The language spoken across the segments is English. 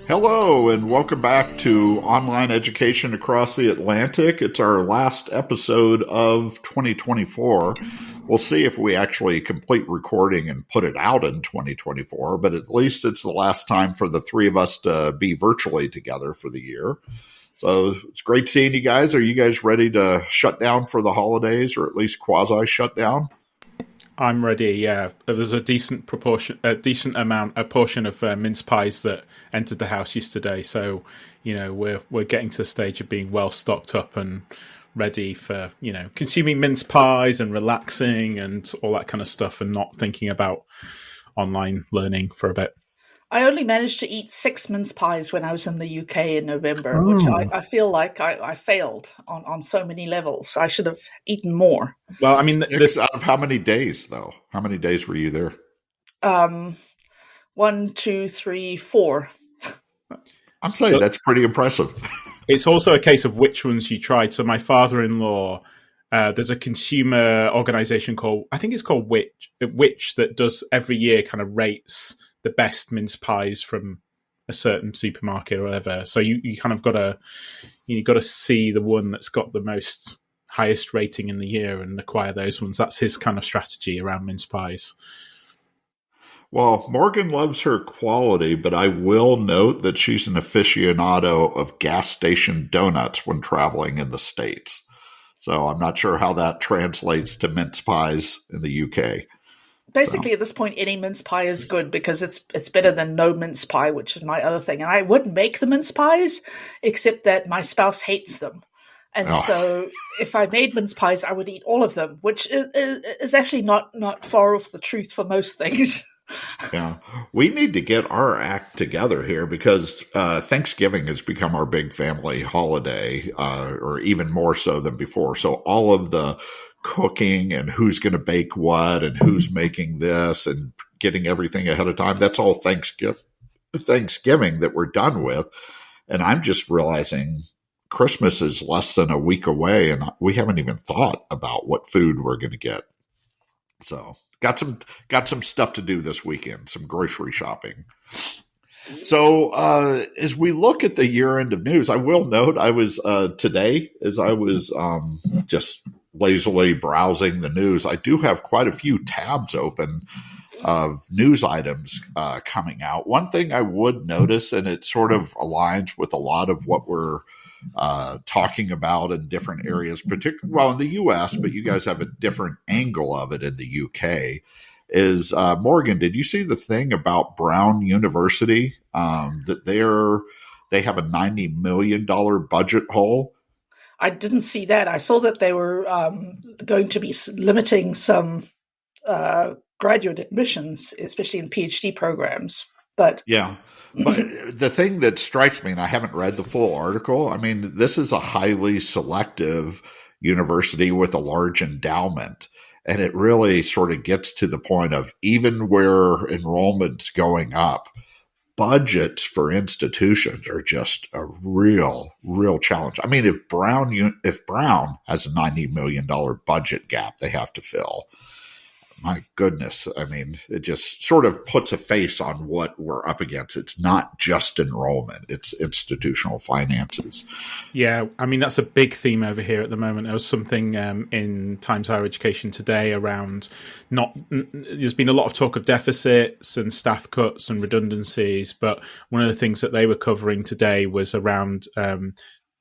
Hello, and welcome back to Online Education Across the Atlantic. It's our last episode of 2024. We'll see if we actually complete recording and put it out in 2024, but at least it's the last time for the three of us to be virtually together for the year. So it's great seeing you guys. Are you guys ready to shut down for the holidays, or at least quasi shut down? I'm ready. Yeah, there was a portion of mince pies that entered the house yesterday. So, we're getting to the stage of being well stocked up and ready for consuming mince pies and relaxing and all that kind of stuff, and not thinking about online learning for a bit. I only managed to eat 6 mince pies when I was in the UK in November, which I feel like I failed on so many levels. I should have eaten more. Well, I mean, out of how many days, though? How many days were you there? 1, 2, 3, 4. I'm saying that's pretty impressive. It's also a case of which ones you tried. So my father-in-law, there's a consumer organization called Which that does every year kind of rates the best mince pies from a certain supermarket or whatever. So you kind of got to see the one that's got the most highest rating in the year and acquire those ones. That's his kind of strategy around mince pies. Well, Morgan loves her quality, but I will note that she's an aficionado of gas station donuts when traveling in the States. So I'm not sure how that translates to mince pies in the UK. Basically, at this point, any mince pie is good because it's better than no mince pie, which is my other thing. And I would make the mince pies, except that my spouse hates them. And so if I made mince pies, I would eat all of them, which is actually not far off the truth for most things. Yeah, we need to get our act together here because Thanksgiving has become our big family holiday, or even more so than before. So all of the cooking and who's going to bake what and who's making this and getting everything ahead of time, that's all Thanksgiving that we're done with. And I'm just realizing Christmas is less than a week away and we haven't even thought about what food we're going to get. So got some stuff to do this weekend, some grocery shopping. So as we look at the year-end of news, I will note I was today, as I was just lazily browsing the news, I do have quite a few tabs open of news items coming out. One thing I would notice, and it sort of aligns with a lot of what we're talking about in different areas, particularly in the U.S., but you guys have a different angle of it in the U.K., is Morgan, did you see the thing about Brown University that they have a $90 million budget hole? I didn't see that. I saw that they were going to be limiting some graduate admissions, especially in PhD programs. But yeah, but the thing that strikes me, and I haven't read the full article, I mean, this is a highly selective university with a large endowment. And it really sort of gets to the point of even where enrollment's going up, budgets for institutions are just a real challenge. I mean, if Brown has a $90 million budget gap they have to fill, my goodness, I mean, it just sort of puts a face on what we're up against. It's not just enrollment, it's institutional finances. Yeah, I mean, that's a big theme over here at the moment. There was something in Times Higher Education today around there's been a lot of talk of deficits and staff cuts and redundancies, but one of the things that they were covering today was around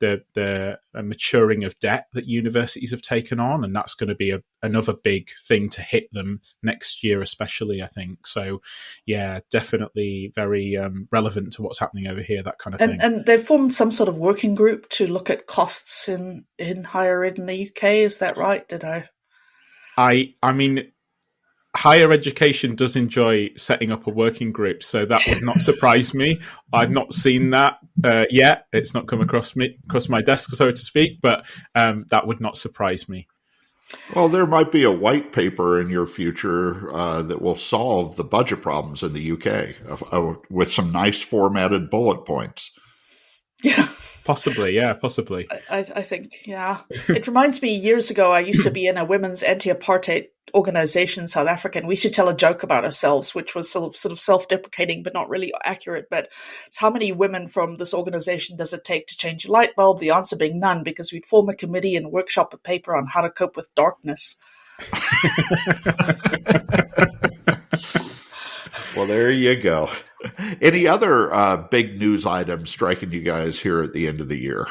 the maturing of debt that universities have taken on, and that's going to be another big thing to hit them next year, especially, I think. So, yeah, definitely very relevant to what's happening over here, that kind of thing. And they've formed some sort of working group to look at costs in higher ed in the UK. Is that right? I mean, higher education does enjoy setting up a working group, so that would not surprise me. I've not seen that yet. It's not come across my desk, so to speak, but that would not surprise me. Well, there might be a white paper in your future that will solve the budget problems in the UK with some nice formatted bullet points. Yeah. Possibly, yeah, possibly. I think, yeah. It reminds me, years ago, I used to be in a women's anti-apartheid organization in South Africa, and we used to tell a joke about ourselves, which was sort of self-deprecating, but not really accurate. But it's how many women from this organization does it take to change a light bulb? The answer being none, because we'd form a committee and workshop a paper on how to cope with darkness. Well, there you go. Any other big news items striking you guys here at the end of the year?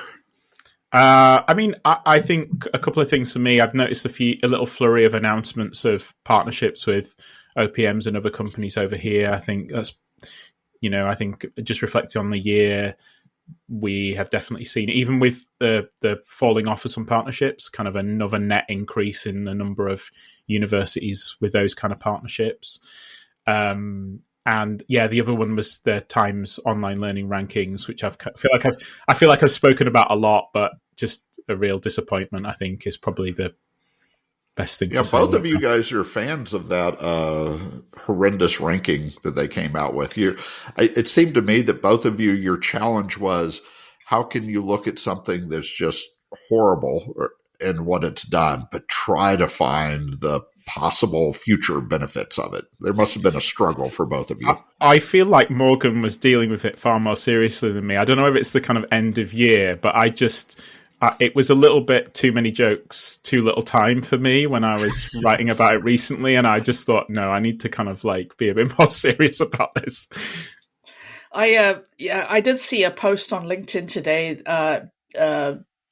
I think a couple of things for me. I've noticed a little flurry of announcements of partnerships with OPMs and other companies over here. I think that's, I think just reflecting on the year, we have definitely seen, even with the falling off of some partnerships, kind of another net increase in the number of universities with those kind of partnerships. And yeah, the other one was the Times online learning rankings, which I feel like I've spoken about a lot, but just a real disappointment, I think, is probably the best thing to say. Yeah, both of you guys are fans of that horrendous ranking that they came out with. It seemed to me that both of you, your challenge was, how can you look at something that's just horrible and what it's done, but try to find the possible future benefits of it? There must have been a struggle for both of you. I feel like Morgan was dealing with it far more seriously than me. I don't know if it's the kind of end of year, but it was a little bit too many jokes, too little time for me when I was writing about it recently. And I just thought, no, I need to kind of like be a bit more serious about this. I did see a post on LinkedIn today,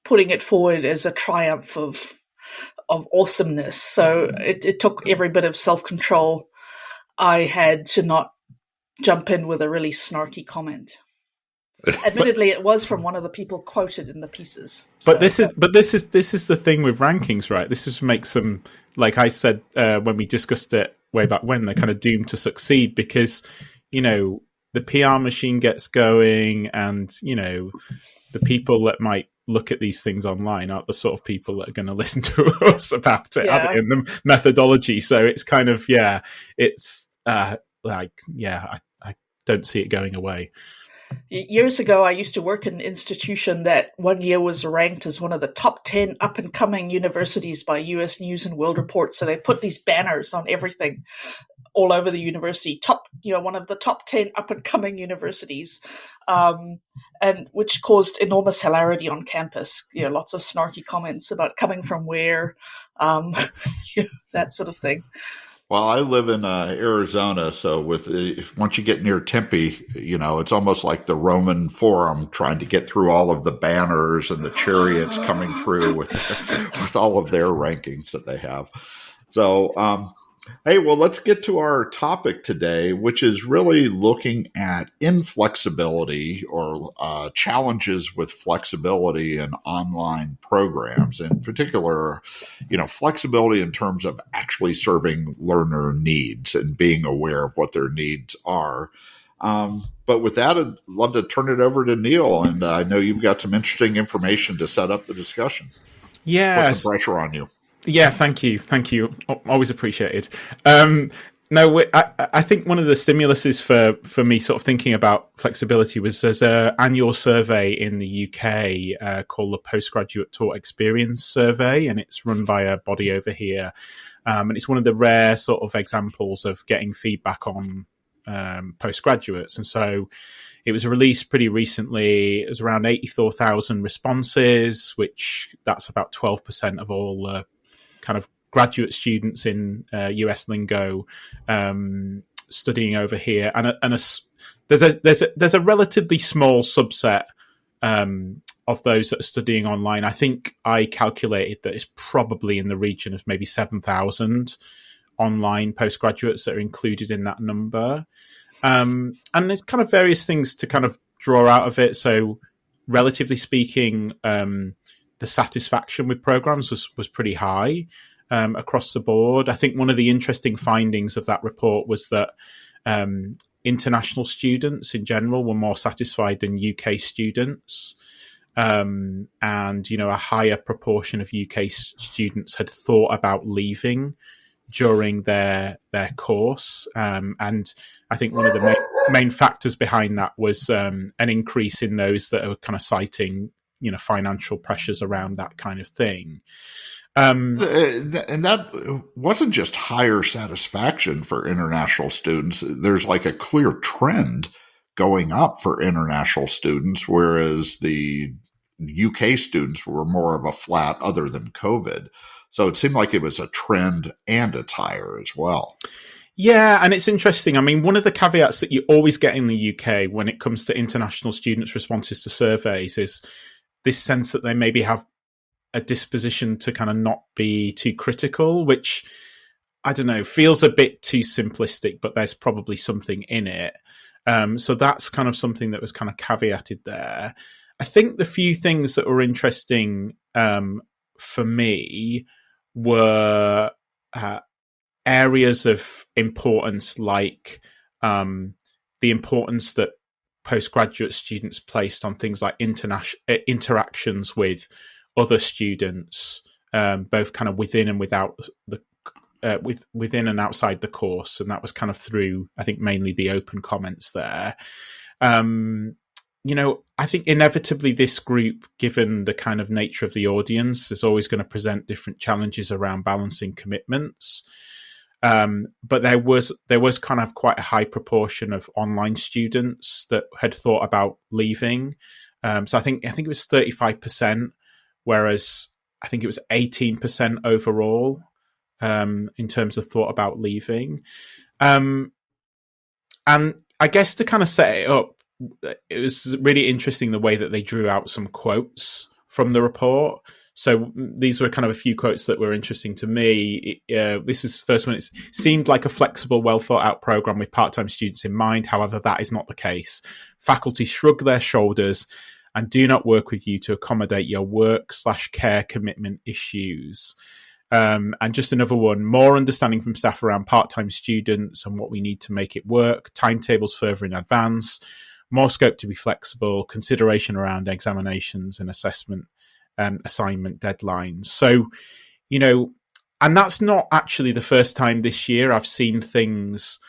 putting it forward as a triumph of awesomeness. So it took every bit of self-control I had to not jump in with a really snarky comment. Admittedly, it was from one of the people quoted in the pieces. But this is the thing with rankings, right? This just makes them, like I said when we discussed it way back when, they're kind of doomed to succeed because, the PR machine gets going, and the people that might look at these things online aren't the sort of people that are going to listen to us about it, in the methodology. So it's kind of, I don't see it going away. Years ago, I used to work in an institution that one year was ranked as one of the top 10 up-and-coming universities by US News and World Report. So they put these banners on everything all over the university, one of the top 10 up-and-coming universities, and which caused enormous hilarity on campus. Lots of snarky comments about coming from where, that sort of thing. Well, I live in Arizona, so once you get near Tempe, it's almost like the Roman Forum, trying to get through all of the banners and the chariots coming through with all of their rankings that they have. So, hey, well, let's get to our topic today, which is really looking at inflexibility or challenges with flexibility in online programs. In particular, flexibility in terms of actually serving learner needs and being aware of what their needs are. But with that, I'd love to turn it over to Neil. And I know you've got some interesting information to set up the discussion. Yes. Put some pressure on you. Yeah, thank you. Always appreciated. I think one of the stimuluses for me sort of thinking about flexibility was there's an annual survey in the UK called the Postgraduate Taught Experience Survey, and it's run by a body over here. And it's one of the rare sort of examples of getting feedback on postgraduates. And so it was released pretty recently. It was around 84,000 responses, which that's about 12% of all kind of graduate students in US lingo studying over here, and there's a relatively small subset of those that are studying online. I think I calculated that it's probably in the region of maybe 7,000 online postgraduates that are included in that number, and there's kind of various things to kind of draw out of it. So, relatively speaking, the satisfaction with programs was pretty high across the board. I think one of the interesting findings of that report was that international students in general were more satisfied than UK students. And, a higher proportion of UK students had thought about leaving during their course. And I think one of main factors behind that was an increase in those that are kind of citing, financial pressures around that kind of thing. And that wasn't just higher satisfaction for international students. There's like a clear trend going up for international students, whereas the UK students were more of a flat other than COVID. So it seemed like it was a trend and it's higher as well. Yeah, and it's interesting. I mean, one of the caveats that you always get in the UK when it comes to international students' responses to surveys is this sense that they maybe have a disposition to kind of not be too critical, which, I don't know, feels a bit too simplistic, but there's probably something in it. So that's kind of something that was kind of caveated there. I think the few things that were interesting for me were areas of importance, like the importance that postgraduate students placed on things like interactions with other students, both kind of within and without within and outside the course, and that was kind of through, I think, mainly the open comments there. I think inevitably this group, given the kind of nature of the audience, is always going to present different challenges around balancing commitments. But there was kind of quite a high proportion of online students that had thought about leaving. So I think it was 35%, whereas I think it was 18% overall in terms of thought about leaving. And I guess to kind of set it up, it was really interesting the way that they drew out some quotes from the report. So these were kind of a few quotes that were interesting to me. This is the first one. It seemed like a flexible, well thought out program with part-time students in mind. However, that is not the case. Faculty shrug their shoulders and do not work with you to accommodate your work/care commitment issues. And just another one, more understanding from staff around part-time students and what we need to make it work, timetables further in advance, more scope to be flexible, consideration around examinations and assessment, assignment deadlines. So, and that's not actually the first time this year I've seen things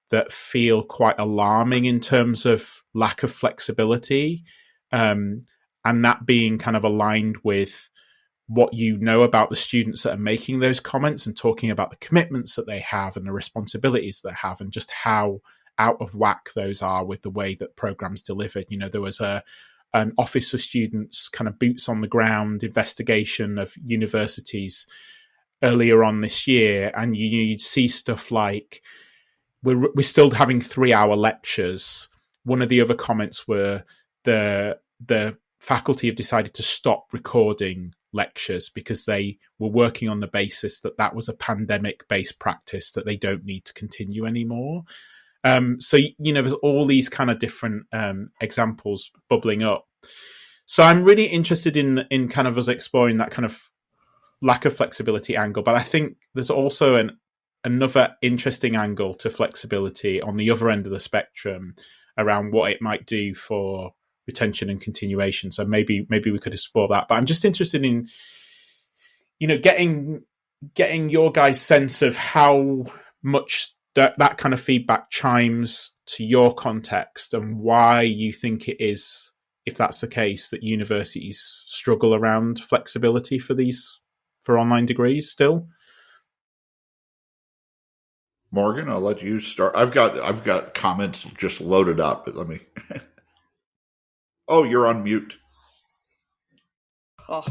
that feel quite alarming in terms of lack of flexibility, and that being kind of aligned with what you know about the students that are making those comments and talking about the commitments that they have and the responsibilities they have and just how out of whack those are with the way that programs delivered. There was an Office for Students kind of boots on the ground investigation of universities earlier on this year, and you'd see stuff like we're still having 3-hour lectures. One of the other comments were the faculty have decided to stop recording lectures because they were working on the basis that was a pandemic-based practice that they don't need to continue anymore. So, there's all these kind of different examples bubbling up. So I'm really interested in kind of us exploring that kind of lack of flexibility angle. But I think there's also another interesting angle to flexibility on the other end of the spectrum around what it might do for retention and continuation. So maybe we could explore that. But I'm just interested in, getting your guys' sense of how much that kind of feedback chimes to your context and why you think it is, if that's the case, that universities struggle around flexibility for online degrees still. Morgan, I'll let you start. I've got comments just loaded up, but let me. Oh, you're on mute. Oh,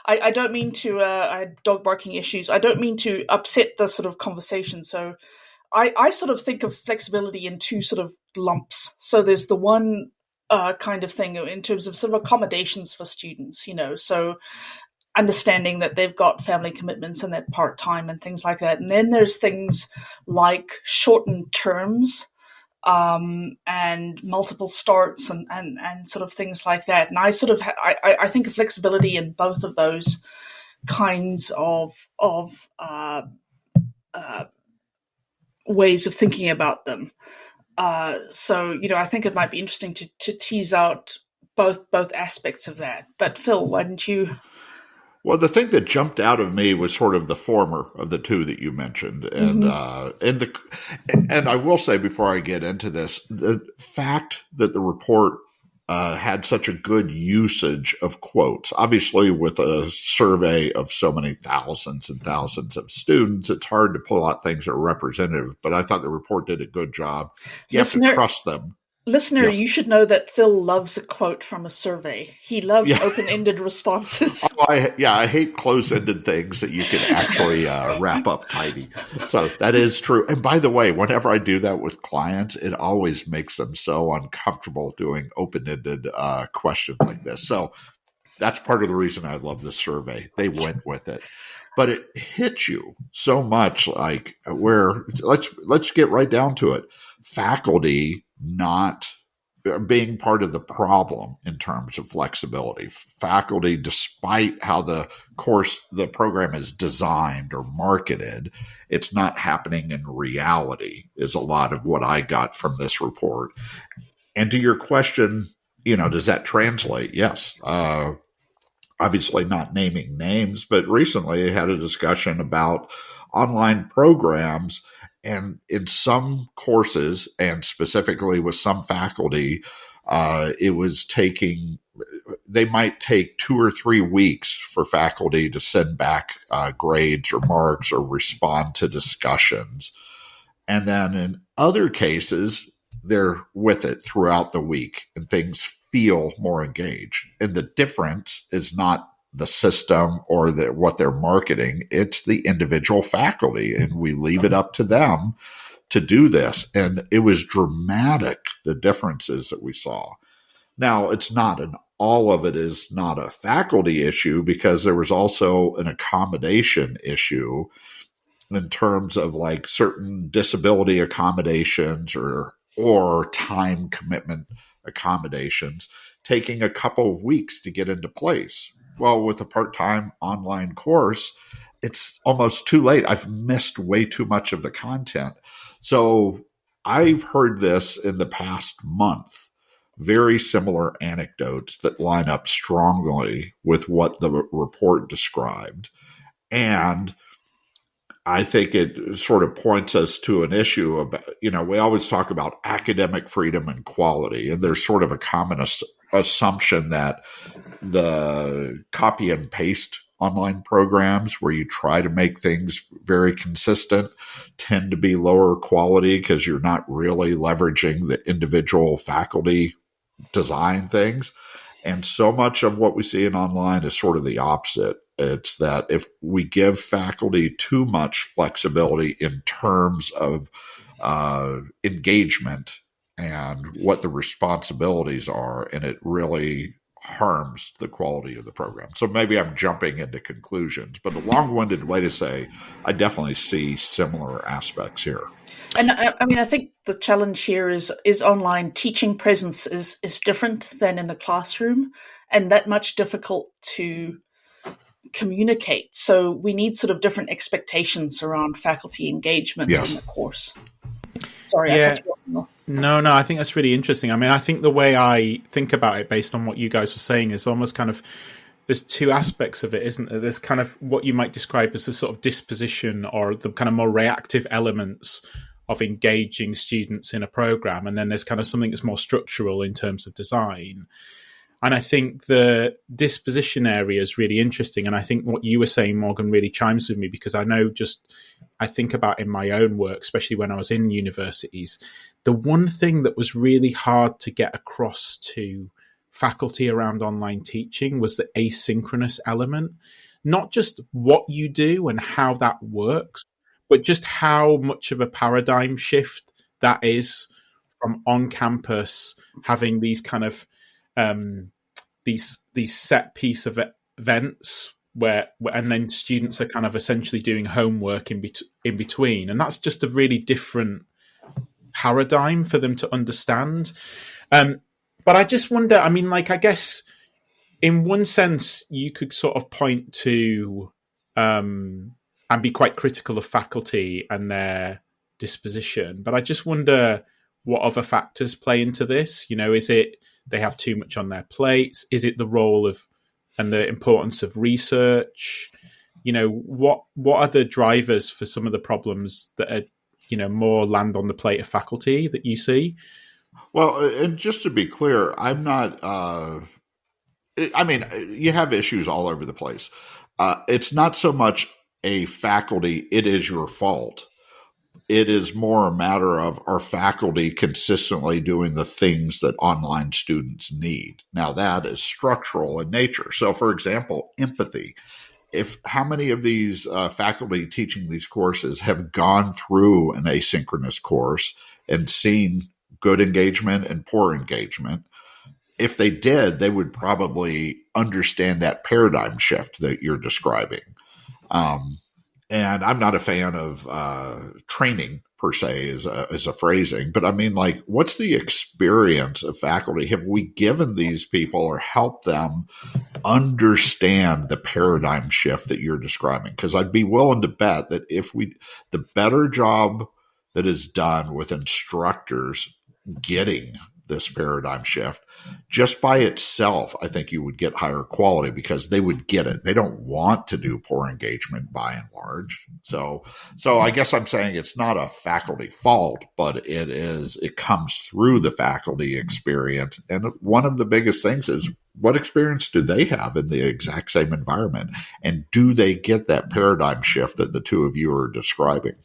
I don't mean to. I had dog barking issues. I don't mean to upset the sort of conversation. So I sort of think of flexibility in two sort of lumps. So there's the one kind of thing in terms of sort of accommodations for students, so understanding that they've got family commitments and they're part-time and things like that. And then there's things like shortened terms and multiple starts and sort of things like that. And I sort of I think of flexibility in both of those kinds of ways of thinking about them. So I think it might be interesting to tease out both aspects of that. But Phil, why don't you? Well, the thing that jumped out of me was sort of the former of the two that you mentioned, and I will say before I get into this, the fact that the report had such a good usage of quotes. Obviously, with a survey of so many thousands and thousands of students, it's hard to pull out things that are representative. But I thought the report did a good job. You have to trust them. Listener, Yes. you should know that Phil loves a quote from a survey. He loves open-ended responses. Oh, I hate closed-ended things that you can actually wrap up tidy. So that is true. And by the way, whenever I do that with clients, it always makes them so uncomfortable doing open-ended questions like this. So that's part of the reason I love this survey. They went with it. But it hits you so much, like where let's get right down to it. Faculty not being part of the problem in terms of flexibility. Faculty, despite how the program is designed or marketed, it's not happening in reality is a lot of what I got from this report. And to your question, does that translate? Yes. Obviously not naming names, but recently I had a discussion about online programs. And in some courses, and specifically with some faculty, they might take 2 or 3 weeks for faculty to send back grades or marks or respond to discussions. And then in other cases, they're with it throughout the week and things feel more engaged. And the difference is not the system or what they're marketing. It's the individual faculty, and we leave it up to them to do this. And it was dramatic, the differences that we saw. Now, all of it is not a faculty issue, because there was also an accommodation issue in terms of like certain disability accommodations or time commitment accommodations taking a couple of weeks to get into place. Well, with a part-time online course, it's almost too late. I've missed way too much of the content. So I've heard this in the past month, very similar anecdotes that line up strongly with what the report described. And I think it sort of points us to an issue about, we always talk about academic freedom and quality, and there's sort of a common assumption that the copy and paste online programs where you try to make things very consistent tend to be lower quality because you're not really leveraging the individual faculty design things. And so much of what we see in online is sort of the opposite. It's that if we give faculty too much flexibility in terms of engagement and what the responsibilities are, and it really harms the quality of the program. So maybe I'm jumping into conclusions, but a long-winded way to say I definitely see similar aspects here. And I think the challenge here is online teaching presence is different than in the classroom, and that much difficult to communicate. So we need sort of different expectations around faculty engagement in the course. Sorry, I cut you off. No, I think that's really interesting. I mean, I think the way I think about it based on what you guys were saying is almost kind of, there's two aspects of it, isn't there? There's kind of what you might describe as the sort of disposition or the kind of more reactive elements of engaging students in a program. And then there's kind of something that's more structural in terms of design. And I think the disposition area is really interesting. And I think what you were saying, Morgan, really chimes with me, because I think about in my own work, especially when I was in universities, the one thing that was really hard to get across to faculty around online teaching was the asynchronous element. Not just what you do and how that works, but just how much of a paradigm shift that is from on campus having these kind of these set piece of events and then students are kind of essentially doing homework in between, and that's just a really different paradigm for them to understand. But I just wonder, I mean, like, I guess in one sense you could sort of point to and be quite critical of faculty and their disposition, but I just wonder what other factors play into this. Is it they have too much on their plates? Is it the role of and the importance of research. What are the drivers for some of the problems that are, more land on the plate of faculty that you see? Well, and just to be clear, I'm not. I mean, you have issues all over the place. It's not so much a faculty; it is your fault. It is more a matter of our faculty consistently doing the things that online students need. Now, that is structural in nature. So, for example, empathy. How many of these faculty teaching these courses have gone through an asynchronous course and seen good engagement and poor engagement? If they did, they would probably understand that paradigm shift that you're describing. And I'm not a fan of training per se as a phrasing, but I mean, like, what's the experience of faculty? Have we given these people or helped them understand the paradigm shift that you're describing? Because I'd be willing to bet that the better job that is done with instructors getting this paradigm shift, just by itself, I think you would get higher quality because they would get it. They don't want to do poor engagement by and large. So I guess I'm saying it's not a faculty fault, but it comes through the faculty experience. And one of the biggest things is, what experience do they have in the exact same environment? And do they get that paradigm shift that the two of you are describing?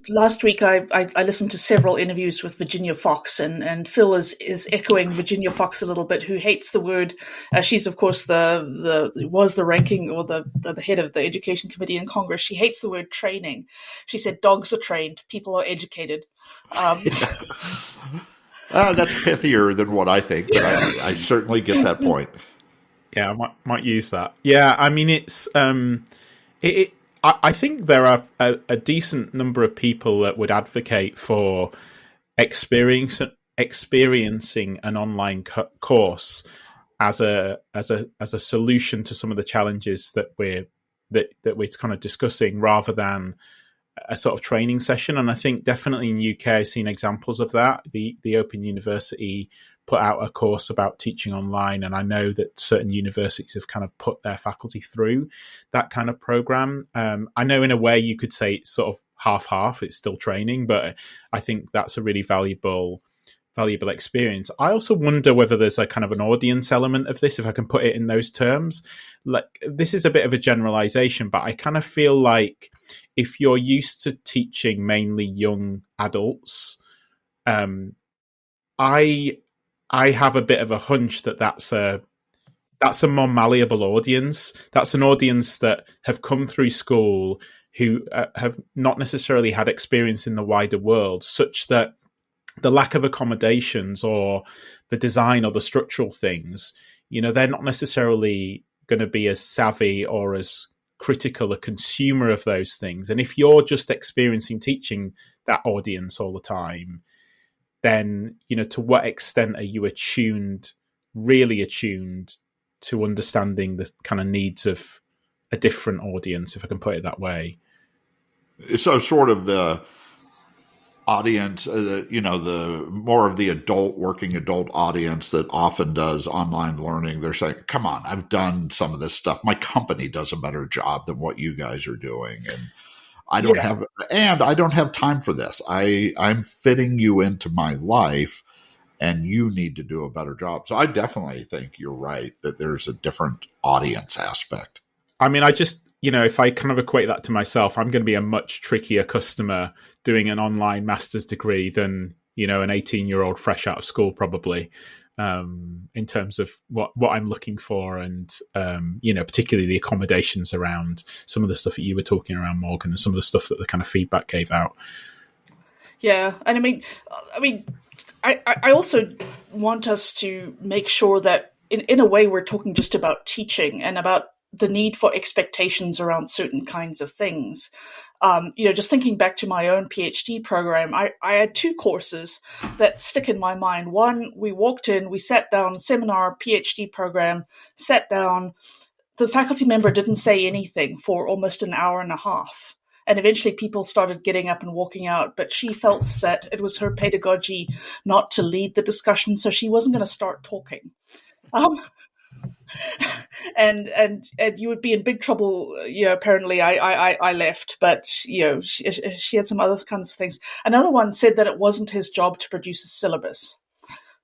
Last week, I listened to several interviews with Virginia Fox, and Phil is echoing Virginia Fox a little bit, who hates the word. She's, of course, was the ranking or the head of the education committee in Congress. She hates the word training. She said dogs are trained, people are educated. That's pithier than what I think, but I certainly get that point. Yeah, I might use that. Yeah, I mean, it's I think there are a decent number of people that would advocate for experiencing an online course as a solution to some of the challenges that we're kind of discussing, rather than a sort of training session. And I think definitely in the UK, I've seen examples of that. The Open University put out a course about teaching online, and I know that certain universities have kind of put their faculty through that kind of program. I know in a way you could say it's sort of half-half, it's still training, but I think that's a really valuable experience. I also wonder whether there's a kind of an audience element of this, if I can put it in those terms. Like, this is a bit of a generalization, but I kind of feel like if you're used to teaching mainly young adults, I have a bit of a hunch that that's a more malleable audience. That's an audience that have come through school, who have not necessarily had experience in the wider world, such that the lack of accommodations or the design or the structural things, they're not necessarily going to be as savvy or as critical a consumer of those things. And if you're just experiencing teaching that audience all the time, then, to what extent are you really attuned to understanding the kind of needs of a different audience, if I can put it that way? So sort of the audience, the more of the working adult audience that often does online learning, they're saying, come on, I've done some of this stuff. My company does a better job than what you guys are doing. And I don't have time for this. I'm fitting you into my life, and you need to do a better job. So I definitely think you're right that there's a different audience aspect. I mean, I just, if I kind of equate that to myself, I'm going to be a much trickier customer doing an online master's degree than, an 18-year-old fresh out of school, probably, in terms of what I'm looking for, and, particularly the accommodations around some of the stuff that you were talking around, Morgan, and some of the stuff that the kind of feedback gave out. Yeah. And I mean, I also want us to make sure that in a way we're talking just about teaching and about the need for expectations around certain kinds of things. Just thinking back to my own PhD program, I had two courses that stick in my mind. One, we walked in, we sat down, seminar, PhD program, sat down. The faculty member didn't say anything for almost an hour and a half. And eventually people started getting up and walking out, but she felt that it was her pedagogy not to lead the discussion, so she wasn't going to start talking. Um, and you would be in big trouble. Apparently I left, but she had some other kinds of things. Another one said that it wasn't his job to produce a syllabus.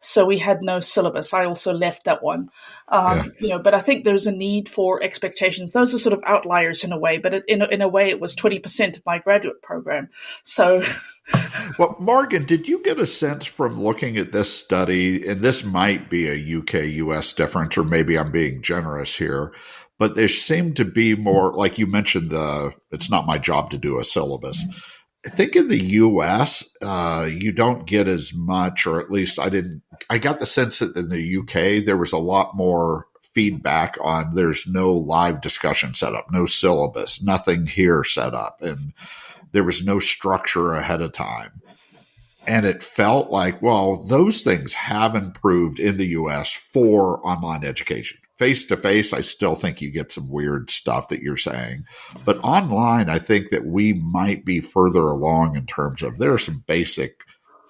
So we had no syllabus. I also left that one. But I think there's a need for expectations. Those are sort of outliers in a way, but in a way it was 20% of my graduate program. So, well, Morgan, did you get a sense from looking at this study, and this might be a UK-US difference, or maybe I'm being generous here, but there seemed to be more, like you mentioned, it's not my job to do a syllabus. I think in the U.S., you don't get as much, or at least I got the sense that in the U.K., there was a lot more feedback on there's no live discussion set up, no syllabus, nothing here set up, and there was no structure ahead of time. And it felt like, well, those things have improved in the U.S. for online education. Face-to-face, I still think you get some weird stuff that you're saying. But online, I think that we might be further along in terms of there are some basic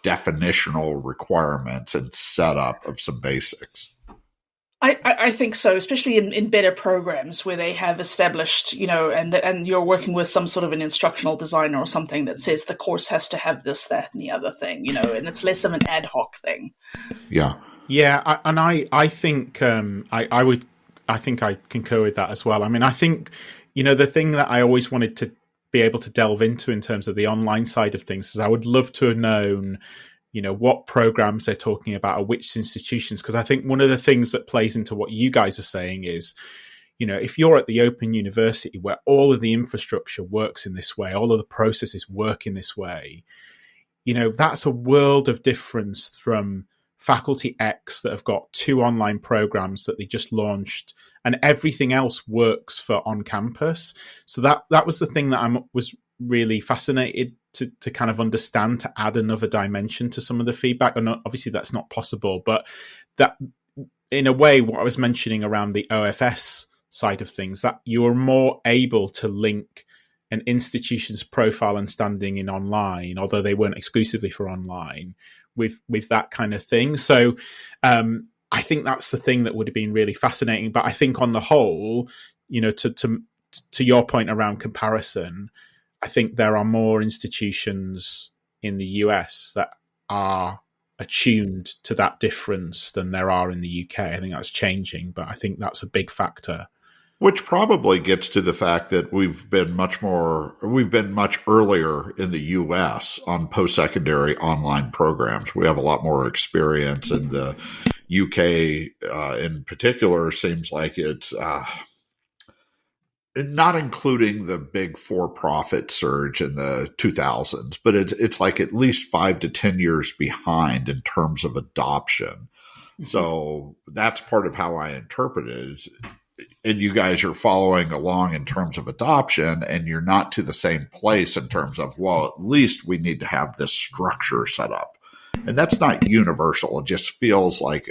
definitional requirements and setup of some basics. I think so, especially in better programs where they have established, and you're working with some sort of an instructional designer or something that says the course has to have this, that, and the other thing, and it's less of an ad hoc thing. Yeah. Yeah, I think I think I concur with that as well. I mean, I think the thing that I always wanted to be able to delve into in terms of the online side of things is I would love to have known, what programs they're talking about or which institutions, because I think one of the things that plays into what you guys are saying is, if you're at the Open University where all of the infrastructure works in this way, all of the processes work in this way, that's a world of difference from Faculty X that have got 2 online programs that they just launched, and everything else works for on campus. So that was the thing that I was really fascinated to kind of understand, to add another dimension to some of the feedback. And obviously that's not possible, but that in a way, what I was mentioning around the OFS side of things, that you are more able to link an institution's profile and standing in online, although they weren't exclusively for online, with that kind of thing. So I think that's the thing that would have been really fascinating. But I think on the whole, to your point around comparison, I think there are more institutions in the US that are attuned to that difference than there are in the UK. I think that's changing, but I think that's a big factor. Which probably gets to the fact that we've been much earlier in the U.S. on post-secondary online programs. We have a lot more experience, in the U.K. In particular seems like it's not including the big for-profit surge in the 2000s, but it's like at least 5 to 10 years behind in terms of adoption. So that's part of how I interpret it. And you guys are following along in terms of adoption, and you're not to the same place in terms of, well, at least we need to have this structure set up. And that's not universal. It just feels like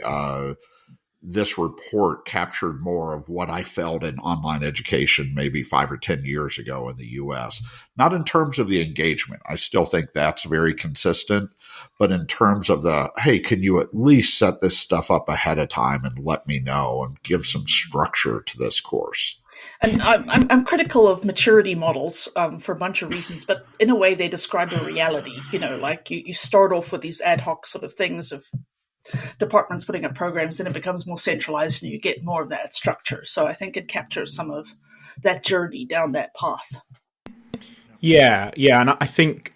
this report captured more of what I felt in online education maybe 5 or 10 years ago in the U.S. Not in terms of the engagement. I still think that's very consistent. But in terms of hey, can you at least set this stuff up ahead of time and let me know and give some structure to this course? And I'm critical of maturity models for a bunch of reasons, but in a way they describe a reality. Like you start off with these ad hoc sort of things of departments putting up programs, then it becomes more centralized and you get more of that structure. So I think it captures some of that journey down that path. Yeah. And I think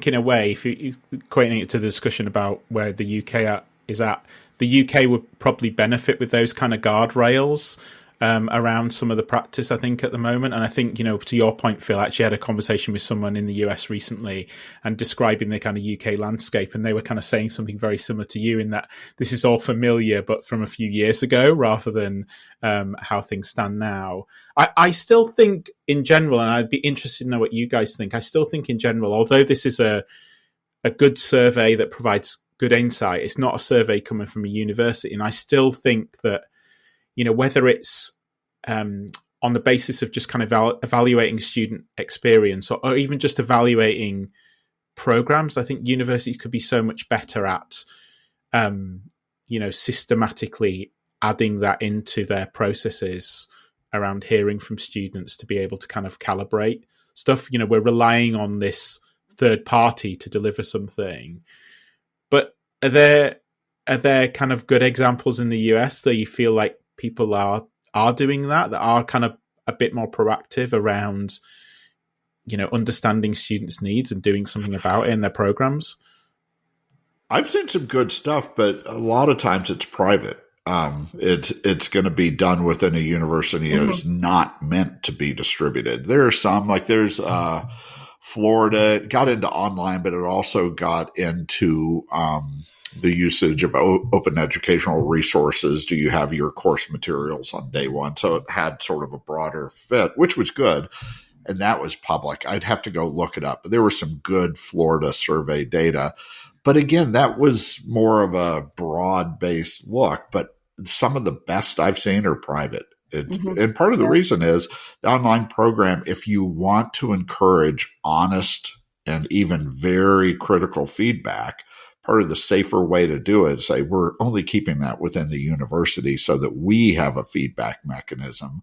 in a way, if you're equating it to the discussion about where the UK is at, the UK would probably benefit with those kind of guardrails around some of the practice, I think, at the moment. And I think, to your point, Phil, I actually had a conversation with someone in the US recently and describing the kind of UK landscape. And they were kind of saying something very similar to you in that this is all familiar, but from a few years ago rather than how things stand now. I still think in general, and I'd be interested to know what you guys think, I still think in general, although this is a good survey that provides good insight, it's not a survey coming from a university. And I still think that, whether it's on the basis of just kind of evaluating student experience or even just evaluating programs, I think universities could be so much better at, systematically adding that into their processes around hearing from students to be able to kind of calibrate stuff. We're relying on this third party to deliver something, but are there kind of good examples in the US that you feel like people are doing that are kind of a bit more proactive around, understanding students' needs and doing something about it in their programs? I've seen some good stuff, but a lot of times it's private. It's going to be done within a university. Mm-hmm. It's not meant to be distributed. There are some, like there's Florida, it got into online, but it also got into the usage of open educational resources. Do you have your course materials on day one? So it had sort of a broader fit, which was good. And that was public. I'd have to go look it up. But there was some good Florida survey data. But again, that was more of a broad-based look. But some of the best I've seen are private. Mm-hmm. And part of the reason is the online program, if you want to encourage honest and even very critical feedback, part of the safer way to do it is say we're only keeping that within the university so that we have a feedback mechanism.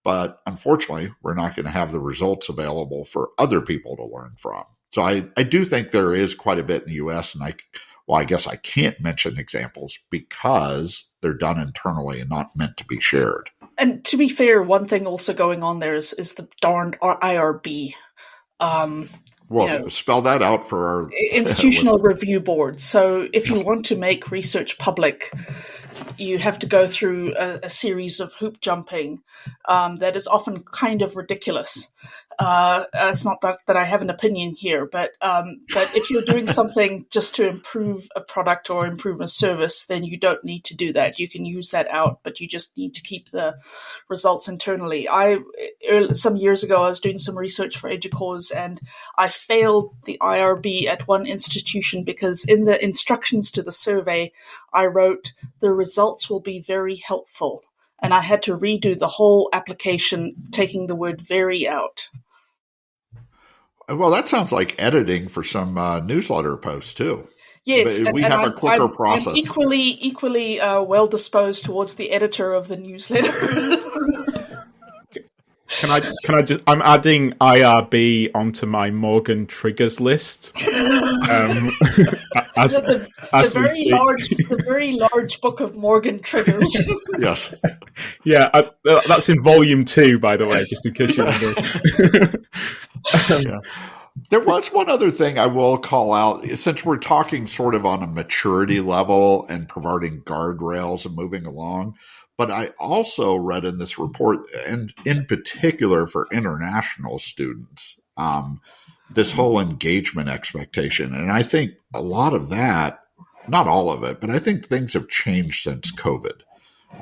But unfortunately, we're not going to have the results available for other people to learn from. So I do think there is quite a bit in the U.S. And I guess I can't mention examples because they're done internally and not meant to be shared. And to be fair, one thing also going on there is the darned IRB. Spell that out for our institutional review board. So if you want to make research public, you have to go through a series of hoop jumping that is often kind of ridiculous. It's not that I have an opinion here, but if you're doing something just to improve a product or improve a service, then you don't need to do that. You can use that out, but you just need to keep the results internally. Some years ago, I was doing some research for EDUCAUSE, and I failed the IRB at one institution because in the instructions to the survey, I wrote, "The results will be very helpful." And I had to redo the whole application, taking the word "very" out. Well, that sounds like editing for some newsletter posts too. Yes, we have a quicker process. I'm equally well disposed towards the editor of the newsletter. Can I just? I'm adding IRB onto my Morgan triggers list. The very large book of Morgan triggers. Yes. Yeah, that's in volume 2, by the way, just in case you wonder. Yeah. There was one other thing I will call out, since we're talking sort of on a maturity level and providing guardrails and moving along. But I also read in this report, and in particular for international students, this whole engagement expectation. And I think a lot of that, not all of it, but I think things have changed since COVID.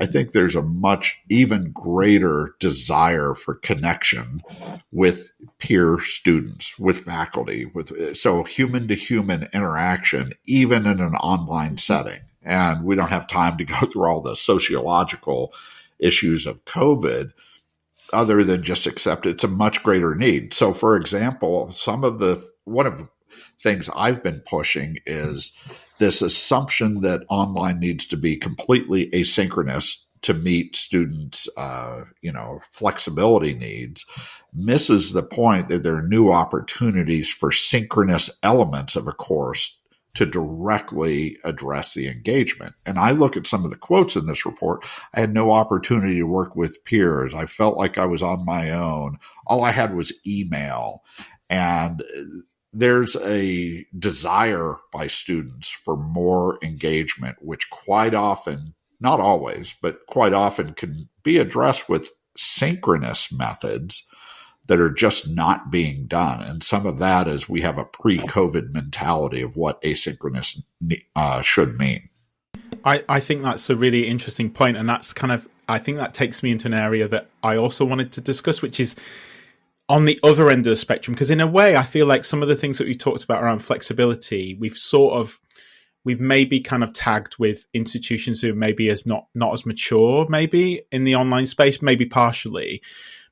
I think there's a much even greater desire for connection with peer students, with faculty, so human to human interaction, even in an online setting. And we don't have time to go through all the sociological issues of COVID other than just accept it's a much greater need. So, for example, one of the things I've been pushing is this assumption that online needs to be completely asynchronous to meet students' flexibility needs, misses the point that there are new opportunities for synchronous elements of a course to directly address the engagement. And I look at some of the quotes in this report. I had no opportunity to work with peers. I felt like I was on my own. All I had was email. And there's a desire by students for more engagement, which quite often, not always, but quite often can be addressed with synchronous methods that are just not being done. And some of that is we have a pre-COVID mentality of what asynchronous should mean. I think that's a really interesting point. And that's I think that takes me into an area that I also wanted to discuss, which is on the other end of the spectrum. Because in a way, I feel like some of the things that we talked about around flexibility, we've maybe kind of tagged with institutions who maybe as not as mature, maybe in the online space, maybe partially.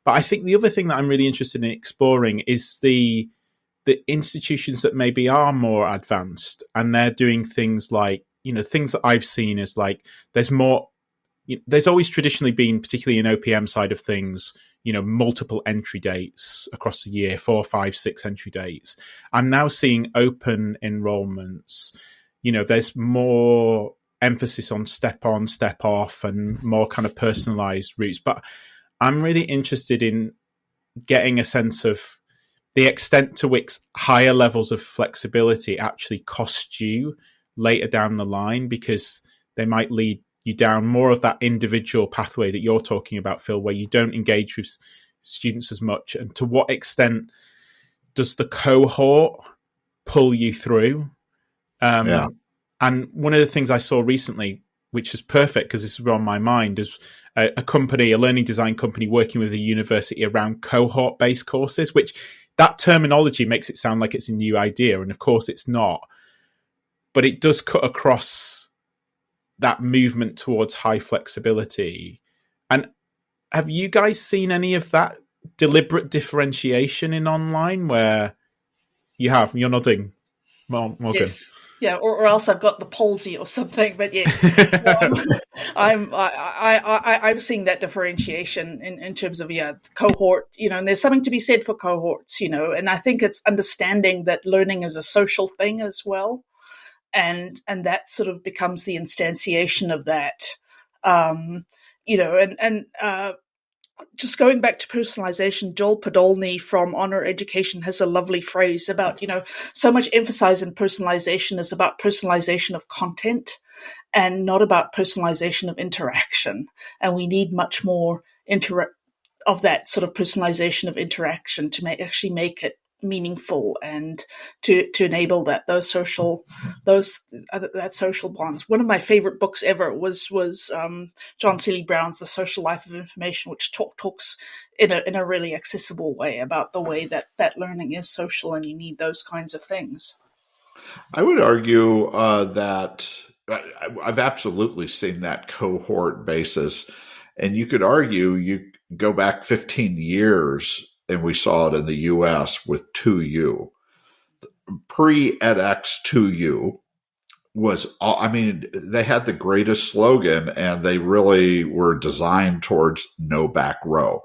But I think the other thing that I'm really interested in exploring is the institutions that maybe are more advanced, and they're doing things like, things that I've seen is like there's more there's always traditionally been, particularly in OPM side of things, multiple entry dates across the year, 4, 5, 6 entry dates. I'm now seeing open enrollments. There's more emphasis on step on, step off, and more kind of personalized routes. But I'm really interested in getting a sense of the extent to which higher levels of flexibility actually cost you later down the line, because they might lead you down more of that individual pathway that you're talking about, Phil, where you don't engage with students as much. And to what extent does the cohort pull you through? And one of the things I saw recently, which was perfect because this was on my mind, is a learning design company working with a university around cohort-based courses, which that terminology makes it sound like it's a new idea. And of course it's not. But it does cut across that movement towards high flexibility. And have you guys seen any of that deliberate differentiation in online where you're nodding, Morgan? Yes. Yeah, or else I've got the palsy or something. But yes, I'm seeing that differentiation in terms of cohort. And there's something to be said for cohorts. And I think it's understanding that learning is a social thing as well, and that sort of becomes the instantiation of that. Just going back to personalization, Joel Podolny from Honor Education has a lovely phrase about, so much emphasis in personalization is about personalization of content and not about personalization of interaction. And we need much more of that sort of personalization of interaction to actually make it meaningful and to enable that social bonds. One of my favorite books ever was John Seeley Brown's The Social Life of Information, which talks in a really accessible way about the way that learning is social, and you need those kinds of things. I would argue that I've absolutely seen that cohort basis, and you could argue you go back 15 years and we saw it in the U.S. with 2U. Pre-edX 2U was, they had the greatest slogan, and they really were designed towards no back row.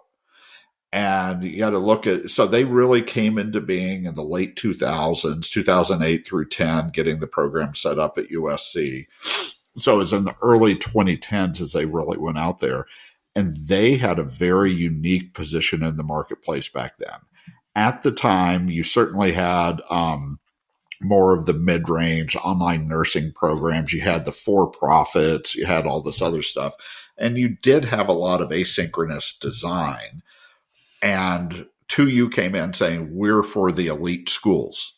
And you got to look at, so they really came into being in the late 2000s, 2008 through 10, getting the program set up at USC. So it was in the early 2010s as they really went out there. And they had a very unique position in the marketplace back then. At the time, you certainly had more of the mid-range online nursing programs. You had the for-profits. You had all this other stuff. And you did have a lot of asynchronous design. And 2U came in saying, we're for the elite schools.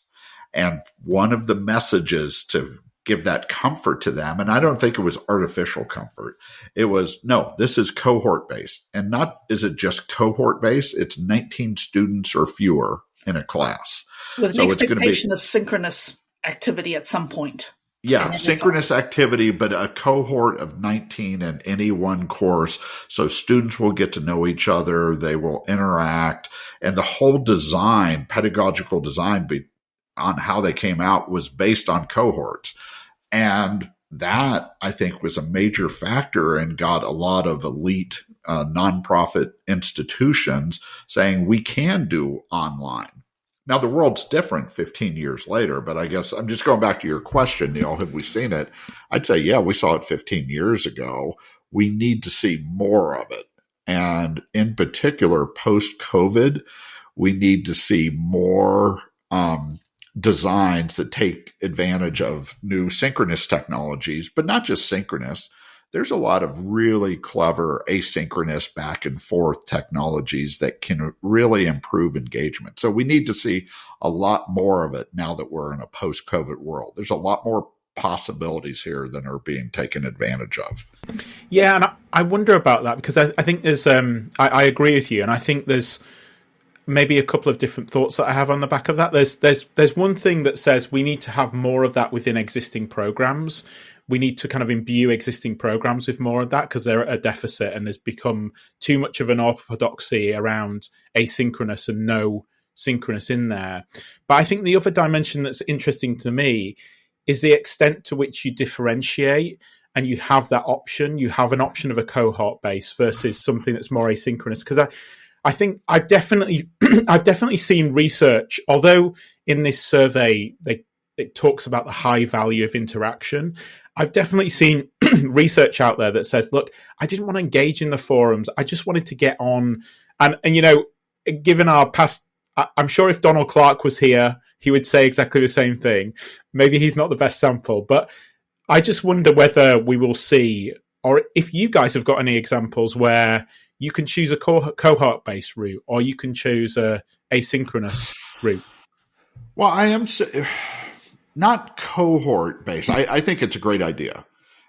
And one of the messages to give that comfort to them, and I don't think it was artificial comfort, it was, no, this is cohort-based. And not is it just cohort-based, it's 19 students or fewer in a class. With an expectation of synchronous activity at some point. Yeah, synchronous activity, but a cohort of 19 in any one course. So students will get to know each other, they will interact, and the whole design, pedagogical design on how they came out was based on cohorts. And that, I think, was a major factor and got a lot of elite nonprofit institutions saying we can do online. Now, the world's different 15 years later, but I guess I'm just going back to your question, Neil, have we seen it? I'd say, yeah, we saw it 15 years ago. We need to see more of it. And in particular, post-COVID, we need to see more designs that take advantage of new synchronous technologies, but not just synchronous. There's a lot of really clever asynchronous back and forth technologies that can really improve engagement. So we need to see a lot more of it now that we're in a post-COVID world. There's a lot more possibilities here than are being taken advantage of. Yeah, and I wonder about that because I think there's, I agree with you, and I think there's maybe a couple of different thoughts that I have on the back of that. There's one thing that says we need to have more of that within existing programs. We need to kind of imbue existing programs with more of that because they're at a deficit and there's become too much of an orthodoxy around asynchronous and no synchronous in there. But I think the other dimension that's interesting to me is the extent to which you differentiate. and you have that option. You have an option of a cohort base versus something that's more asynchronous. Because I think I've definitely I've definitely seen research, although in this survey it talks about the high value of interaction. I've definitely seen research out there that says, look, I didn't want to engage in the forums. I just wanted to get on. And you know, given our past, I'm sure if Donald Clark was here, he would say exactly the same thing. Maybe he's not the best sample, but I just wonder whether we will see, or if you guys have got any examples where you can choose a cohort-based route, or you can choose a asynchronous route. Well, I am not cohort-based. I think it's a great idea.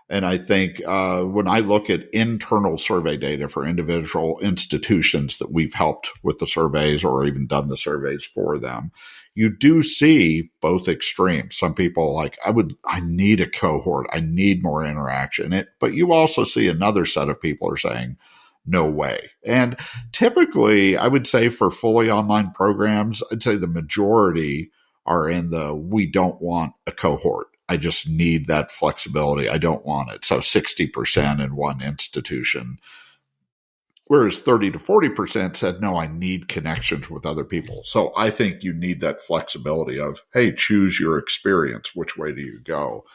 And I think when I look at internal survey data for individual institutions that we've helped with the surveys or even done the surveys for them, you do see both extremes. Some people are like, I need a cohort. I need more interaction. But you also see another set of people are saying, no way. And typically, I would say for fully online programs, I'd say the majority are in we don't want a cohort. I just need that flexibility. I don't want it. So 60% in one institution, whereas 30 to 40% said, no, I need connections with other people. So I think you need that flexibility of, hey, choose your experience. Which way do you go?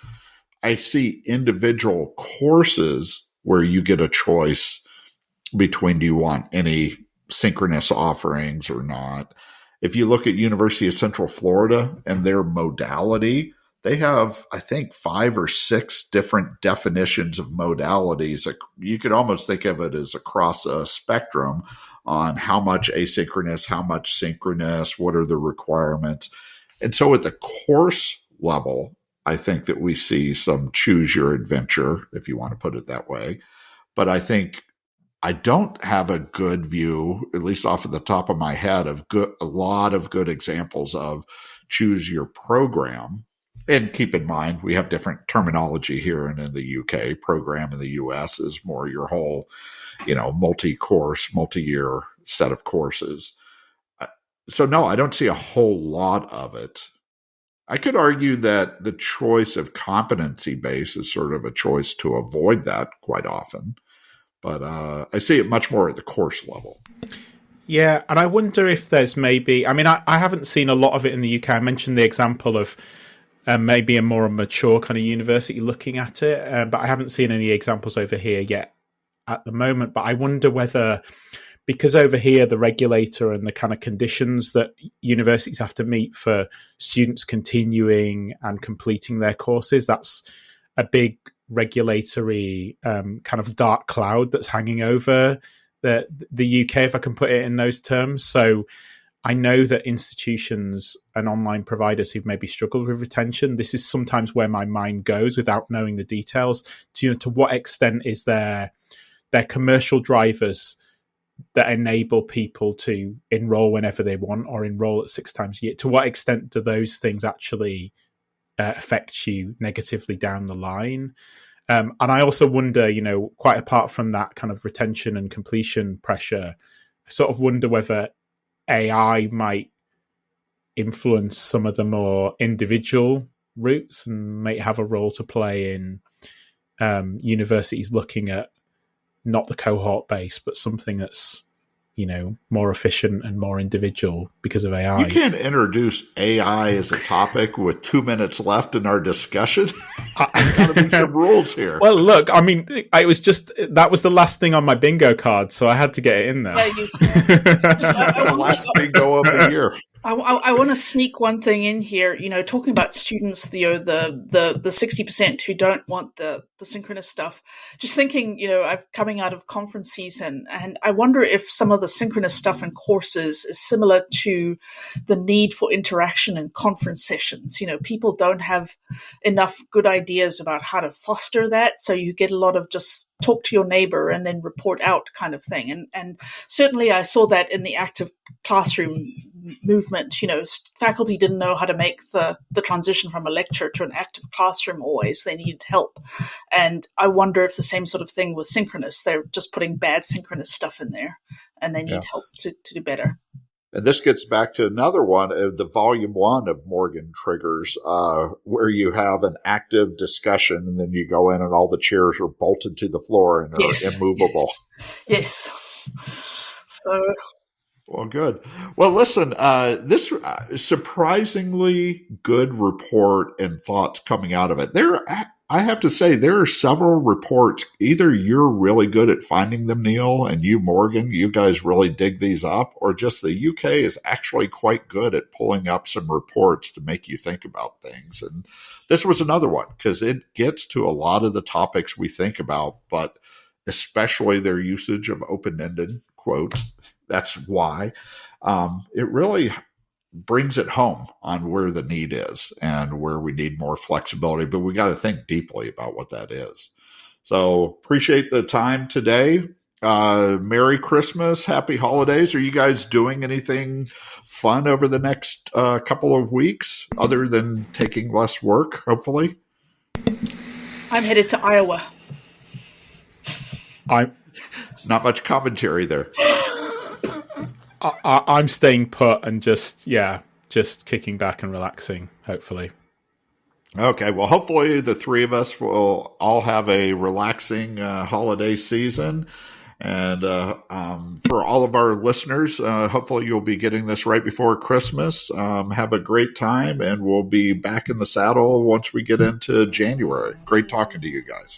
I see individual courses where you get a choice between, do you want any synchronous offerings or not? If you look at University of Central Florida and their modality, they have, I think, 5 or 6 different definitions of modalities. You could almost think of it as across a spectrum on how much asynchronous, how much synchronous, what are the requirements. And so at the course level, I think that we see some choose your adventure, if you want to put it that way. But I think I don't have a good view, at least off of the top of my head, of a lot of good examples of choose your program. And keep in mind, we have different terminology here and in the UK. Program in the US is more your whole, multi-course, multi-year set of courses. So no, I don't see a whole lot of it. I could argue that the choice of competency base is sort of a choice to avoid that quite often. But I see it much more at the course level. Yeah, and I wonder if there's maybe, I haven't seen a lot of it in the UK. I mentioned the example of maybe a more mature kind of university looking at it, but I haven't seen any examples over here yet at the moment. But I wonder whether, because over here, the regulator and the kind of conditions that universities have to meet for students continuing and completing their courses, that's a big regulatory kind of dark cloud that's hanging over the UK, if I can put it in those terms. So I know that institutions and online providers who've maybe struggled with retention, this is sometimes where my mind goes without knowing the details. To what extent is their commercial drivers that enable people to enroll whenever they want or enroll at 6 times a year? To what extent do those things actually affect you negatively down the line? And I also wonder, quite apart from that kind of retention and completion pressure, I sort of wonder whether AI might influence some of the more individual routes and might have a role to play in universities looking at not the cohort base, but something that's, more efficient and more individual because of AI. You can't introduce AI as a topic with 2 minutes left in our discussion. There's got to be some rules here. Well, look, that was the last thing on my bingo card, so I had to get it in there. Yeah, That's the last bingo of the year. I want to sneak one thing in here. Talking about students, the 60% who don't want the synchronous stuff. Just thinking, I'm coming out of conference season, and I wonder if some of the synchronous stuff in courses is similar to the need for interaction in conference sessions. People don't have enough good ideas about how to foster that, so you get a lot of just talk to your neighbor and then report out kind of thing. And certainly I saw that in the active classroom movement. Faculty didn't know how to make the transition from a lecture to an active classroom always. They needed help. And I wonder if the same sort of thing with synchronous, they're just putting bad synchronous stuff in there and they need help to do better. And this gets back to another one of the volume 1 of Morgan Triggers, where you have an active discussion and then you go in and all the chairs are bolted to the floor and are immovable. Yes. So. Well, good. Well, listen, this surprisingly good report and thoughts coming out of it. I have to say, there are several reports. Either you're really good at finding them, Neil, and you, Morgan, you guys really dig these up, or just the UK is actually quite good at pulling up some reports to make you think about things. And this was another one because it gets to a lot of the topics we think about, but especially their usage of open-ended quotes. That's why it really brings it home on where the need is and where we need more flexibility, but we got to think deeply about what that is. So appreciate the time today. Merry Christmas. Happy holidays. Are you guys doing anything fun over the next couple of weeks other than taking less work, hopefully? I'm headed to Iowa. Not much commentary there. I'm staying put and just kicking back and relaxing, hopefully. Okay, well, hopefully the three of us will all have a relaxing holiday season. And for all of our listeners, hopefully you'll be getting this right before Christmas. Have a great time, and we'll be back in the saddle once we get into January. Great talking to you guys.